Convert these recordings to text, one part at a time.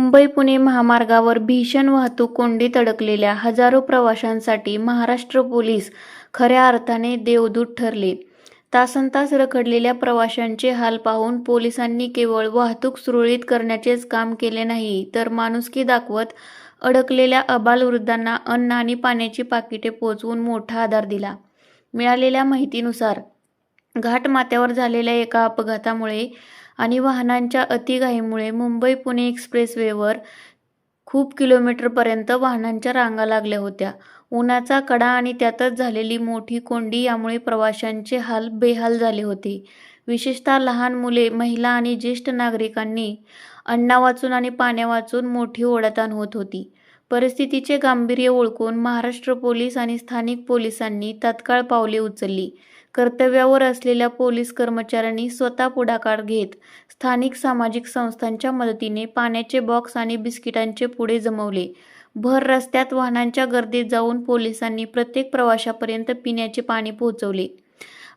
मुंबई-पुणे महामार्गावर भीषण वाहतूक कोंडीत अडकलेल्या हजारो प्रवाशांसाठी महाराष्ट्र पोलीस खऱ्या अर्थाने देवदूत ठरले. तासनतास रखडलेल्या प्रवाशांचे हाल पाहून पोलिसांनी केवळ वाहतूक सुरळीत करण्याचेच काम केले नाही, तर माणुसकी दाखवत अडकलेल्या आबालवृद्धांना अन्न आणि पाण्याची पाकिटे पोहोचवून मोठा आधार दिला. मिळालेल्या माहितीनुसार घाटमाथ्यावर झालेल्या एका अपघातामुळे आणि वाहनांच्या अतिघाईमुळे मुंबई-पुणे एक्सप्रेसवेवर खूप किलोमीटरपर्यंत वाहनांच्या रांगा लागल्या होत्या. उन्हाचा कडा आणि त्यातच झालेली मोठी कोंडी यामुळे प्रवाशांचे हाल बेहाल झाले होते. विशेषतः लहान मुले, महिला आणि ज्येष्ठ नागरिकांनी अन्नावाचून आणि पाण्यावाचून मोठी ओढाताण होत होती. परिस्थितीचे गांभीर्य ओळखून महाराष्ट्र पोलीस आणि स्थानिक पोलिसांनी तात्काळ पावले उचलली. कर्तव्यावर असलेल्या पोलीस कर्मचाऱ्यांनी स्वतः पुढाकार घेत स्थानिक सामाजिक संस्थांच्या मदतीने पाण्याचे बॉक्स आणि बिस्किटांचे पुडे जमवले. भर रस्त्यात वाहनांच्या गर्दीत जाऊन पोलिसांनी प्रत्येक प्रवाशापर्यंत पिण्याचे पाणी पोहोचवले.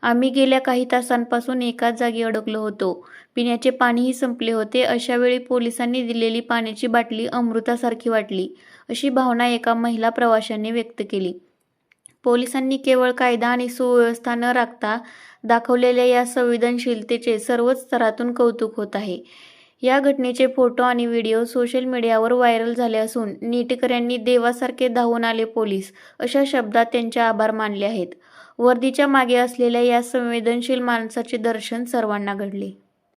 आम्ही गेल्या काही तासांपासून एकाच जागी अडकलो होतो. पिण्याचे पाणीही संपले होते. अशा वेळी पोलिसांनी दिलेली पाण्याची बाटली अमृतासारखी वाटली, अशी भावना एका महिला प्रवाशाने व्यक्त केली. पोलिसांनी केवळ कायदा आणि सुव्यवस्था न राखता दाखवलेल्या या संवेदनशीलतेचे सर्वच स्तरातून कौतुक होत आहे. या घटनेचे फोटो आणि व्हिडिओ सोशल मीडियावर व्हायरल झाले असून नेटकऱ्यांनी देवासारखे धावून आले पोलीस, अशा शब्दात त्यांचे आभार मानले आहेत. वर्दीच्या मागे असलेल्या या संवेदनशील माणसाचे दर्शन सर्वांना घडले.